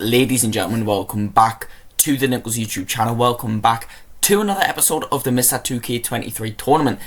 Ladies and gentlemen, welcome back to the TankNiplz YouTube channel. Welcome back to another episode of the Mr. 2K23 tournament.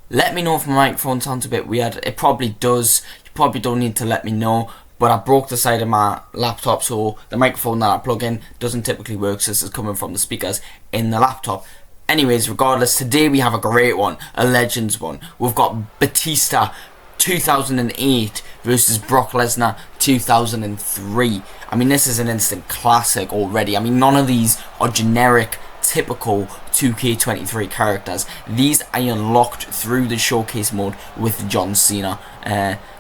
Let me know if my microphone sounds a bit weird. It probably does. You probably don't need to let me know. But I broke the side of my laptop, so the microphone that I plug in doesn't typically work. So this is coming from the speakers in the laptop. Anyways, regardless, today we have a great one, a Legends one. We've got Batista 2008 versus Brock Lesnar 2003. I mean, this is an instant classic already. I mean, none of these are generic, typical 2K23 characters. These I unlocked through the showcase mode with John Cena,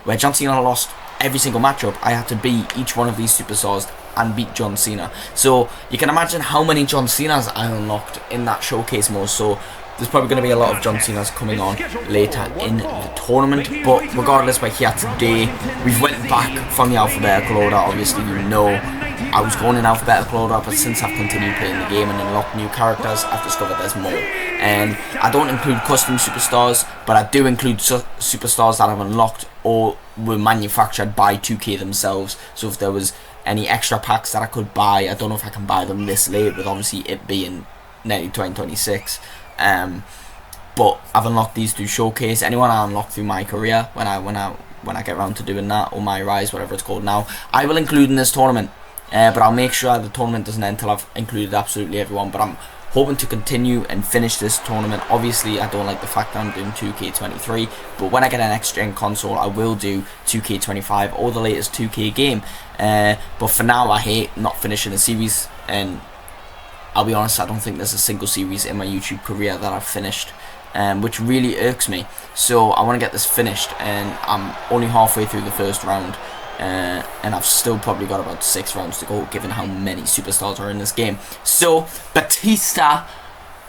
where John Cena lost every single matchup. I had to beat each one of these superstars and beat John Cena. So you can imagine how many John Cenas I unlocked in that showcase mode. So there's probably going to be a lot of John Cena's coming on later in the tournament. But regardless, we're here today. We've went back from the alphabetical order. Obviously, you know I was going in alphabetical order, but since I've continued playing the game and unlocked new characters, I've discovered there's more. And I don't include custom superstars, but I do include superstars that I've unlocked or were manufactured by 2K themselves. So if there was any extra packs that I could buy, I don't know if I can buy them this late, with obviously it being nearly 2026. But I've unlocked these through showcase. Anyone I unlock through my career, when I get around to doing that, or my rise, whatever it's called now, I will include in this tournament. But I'll make sure the tournament doesn't end until I've included absolutely everyone. But I'm hoping to continue and finish this tournament. Obviously, I don't like the fact that I'm doing 2K23, but when I get an next-gen console, I will do 2K25 or the latest 2K game. But for now, I hate not finishing a series, and I'll be honest, I don't think there's a single series in my YouTube career that I've finished, which really irks me. So I want to get this finished, and I'm only halfway through the first round, and I've still probably got about 6 rounds to go, given how many superstars are in this game. So Batista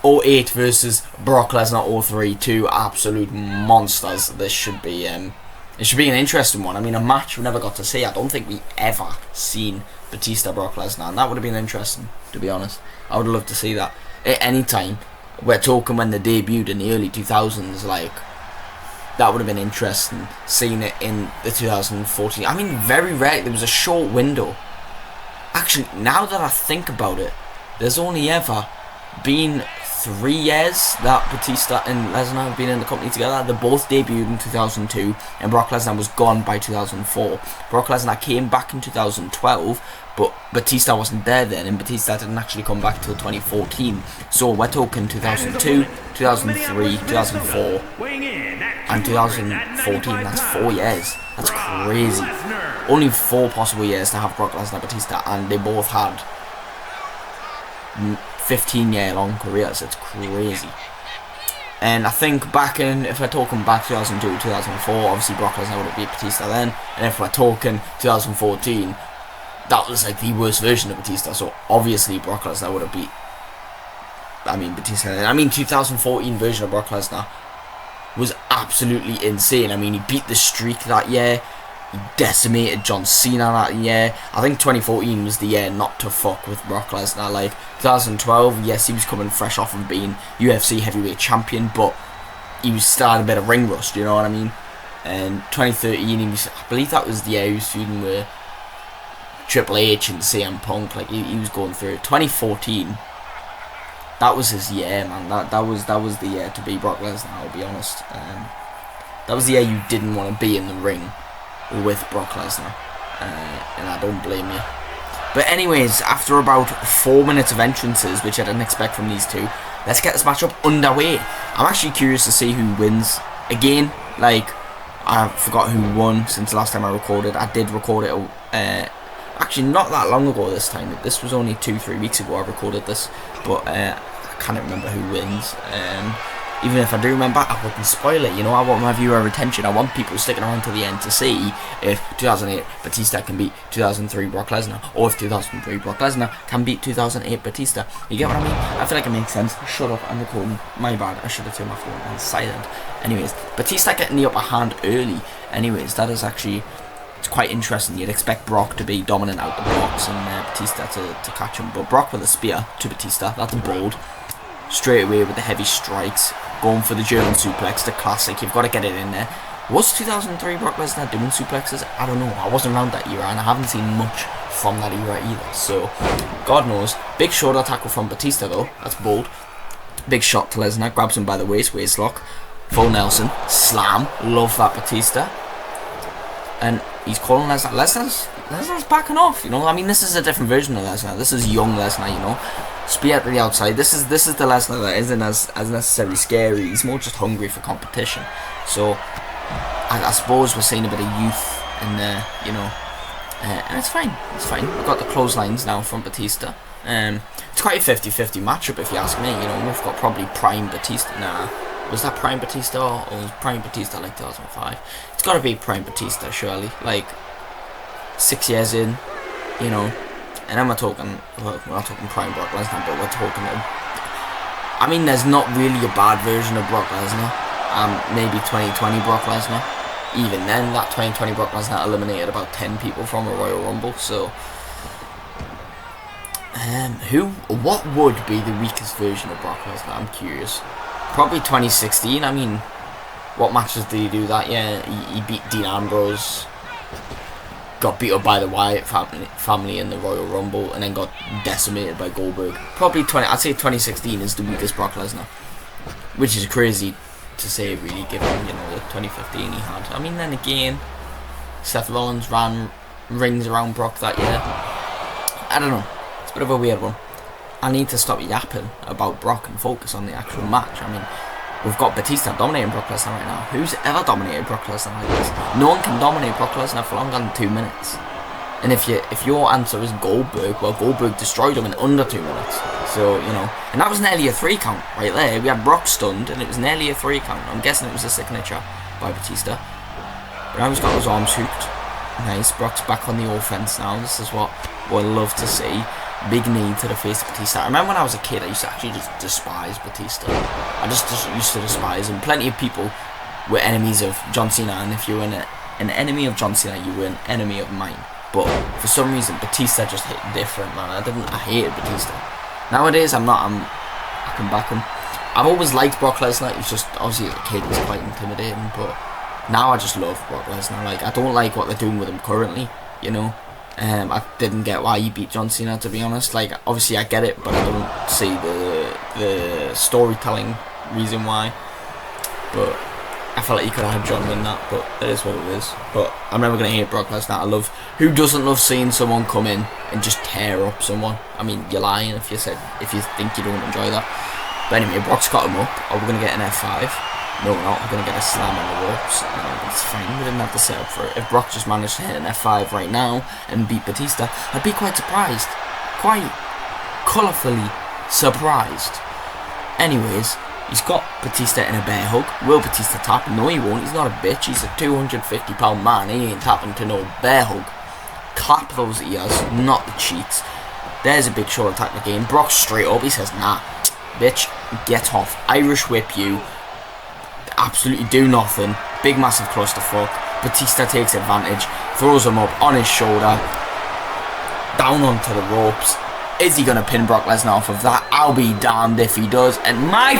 08 versus Brock Lesnar 03, two absolute monsters. This should be it should be an interesting one. I mean, a match we never got to see. I don't think we ever seen Batista Brock Lesnar, and that would have been interesting, to be honest. I would have loved to see that at any time. We're talking when they debuted in the early 2000s, like, that would have been interesting, seeing it in the 2014. I mean, very rare. There was a short window. Actually, now that I think about it, there's only ever been 3 years that Batista and Lesnar have been in the company together. They both debuted in 2002, and Brock Lesnar was gone by 2004. Brock Lesnar came back in 2012, but Batista wasn't there then, and Batista didn't actually come back till 2014. So we're talking 2002, 2003, 2004, and 2014. That's 4 years. That's crazy. Only 4 possible years to have Brock Lesnar and Batista, and they both had 15-year-long careers. It's crazy. And I think back in, if we're talking back 2002, 2004, obviously Brock Lesnar would have beat Batista then. And if we're talking 2014, that was like the worst version of Batista. So obviously Brock Lesnar would have beat, Batista. I mean, 2014 version of Brock Lesnar was absolutely insane. I mean, he beat the streak that year. He decimated John Cena that year. I think 2014 was the year not to fuck with Brock Lesnar. Like 2012, yes, he was coming fresh off of being UFC heavyweight champion, but he was still had a bit of ring rust, you know what I mean? And 2013, I believe that was the year he was feuding with Triple H and CM Punk. Like he was going through it. 2014, that was his year, man. That was the year to be Brock Lesnar. I'll be honest. That was the year you didn't want to be in the ring with Brock Lesnar, and I don't blame you. But anyways, after about 4 minutes of entrances, which I didn't expect from these two, let's get this matchup underway. I'm actually curious to see who wins. Again, like, I forgot who won since the last time I recorded. I did record it actually not that long ago this time. This was only 2-3 weeks ago I recorded this, but I can't remember who wins. Even if I do remember, I wouldn't spoil it. You know, I want my viewer retention. I want people sticking around to the end to see if 2008 Batista can beat 2003 Brock Lesnar, or if 2003 Brock Lesnar can beat 2008 Batista. You get what I mean? I feel like it makes sense. Shut up, I'm recording. My bad. I should have turned my phone on silent. Anyways, Batista getting the upper hand early. Anyways, that is actually, it's quite interesting. You'd expect Brock to be dominant out the box and Batista to catch him, but Brock with a spear to Batista. That's bold. Straight away with the heavy strikes, going for the German suplex, the classic. You've got to get it in there. Was 2003 Brock Lesnar doing suplexes? I don't know. I wasn't around that era, and I haven't seen much from that era either. So, God knows. Big shoulder tackle from Batista, though. That's bold. Big shot to Lesnar. Grabs him by the waist lock. Full Nelson. Slam. Love that Batista. And he's calling Lesnar. Lesnar's backing off, you know. I mean, this is a different version of Lesnar. This is young Lesnar, you know. Spear to the outside. This is the Lesnar that isn't as necessarily scary. He's more just hungry for competition. So, I suppose we're seeing a bit of youth in there, you know. And it's fine. It's fine. We've got the clotheslines now from Batista. It's quite a 50-50 matchup, if you ask me. You know, we've got probably prime Batista. Nah, was that prime Batista or was prime Batista like 2005? It's got to be prime Batista, surely. Like 6 years in, you know. And then we're talking. Well, we're not talking prime Brock Lesnar, but we're talking. I mean, there's not really a bad version of Brock Lesnar. Maybe 2020 Brock Lesnar. Even then, that 2020 Brock Lesnar eliminated about 10 people from a Royal Rumble. So, what would be the weakest version of Brock Lesnar? I'm curious. Probably 2016. I mean, what matches did he do that? Yeah, he beat Dean Ambrose. Got beat up by the Wyatt family in the Royal Rumble, and then got decimated by Goldberg. Probably I'd say 2016 is the weakest Brock Lesnar, which is crazy to say, really, given, you know, the 2015 he had. I mean, then again, Seth Rollins ran rings around Brock that year. I don't know. It's a bit of a weird one. I need to stop yapping about Brock and focus on the actual match. I mean, we've got Batista dominating Brock Lesnar right now. Who's ever dominated Brock Lesnar like this? No one can dominate Brock Lesnar for longer than 2 minutes. And if your answer is Goldberg, well, Goldberg destroyed him in under 2 minutes. So, you know, and that was nearly a 3 count right there. We had Brock stunned, and it was nearly a 3 count. I'm guessing it was a signature by Batista. But now he's got his arms hooked. Nice. Brock's back on the offense now. This is what I love to see. Big knee to the face of Batista. I remember when I was a kid, I used to actually just despise Batista. I just used to despise him. Plenty of people were enemies of John Cena, and if you were an enemy of John Cena, you were an enemy of mine. But for some reason, Batista just hit different, man. I hated Batista. Nowadays, I can back him. I've always liked Brock Lesnar. He's just, obviously, as a kid, he's quite intimidating. But now I just love Brock Lesnar. Like, I don't like what they're doing with him currently, you know. I didn't get why he beat John Cena, to be honest. Like, obviously, I get it, but I don't see the storytelling reason why. But I felt like you could have had John win that, but it is what it is. But I'm never going to hate Brock Lesnar. Who doesn't love seeing someone come in and just tear up someone? I mean, you're lying if you think you don't enjoy that. But anyway, Brock's got him up. Are we going to get an F5? No, we're not. We're going to get a slam on the ropes. It's fine. We didn't have to set up for it. If Brock just managed to hit an F5 right now and beat Batista, I'd be quite surprised. Quite colourfully surprised. Anyways, he's got Batista in a bear hug. Will Batista tap? No, he won't. He's not a bitch. He's a 250-pound man. He ain't tapping to no bear hug. Clap those ears, not the cheeks. There's a big shoulder attack in the game. Brock straight up. He says, nah, bitch, get off. Irish whip you. Absolutely do nothing. Big massive clusterfuck. Batista takes advantage. Throws him up on his shoulder. Down onto the ropes. Is he going to pin Brock Lesnar off of that? I'll be damned if he does. And my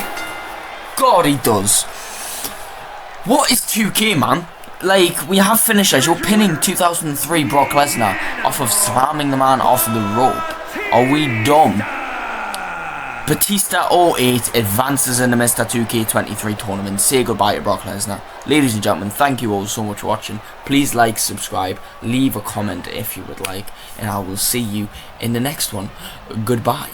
God, he does. What is 2K, man? Like, we have finishers. You're pinning 2003 Brock Lesnar off of slamming the man off the rope. Are we dumb? Batista 08 advances in the Mr. 2K23 tournament. Say goodbye to Brock Lesnar. Ladies and gentlemen, thank you all so much for watching. Please like, subscribe, leave a comment if you would like, and I will see you in the next one. Goodbye.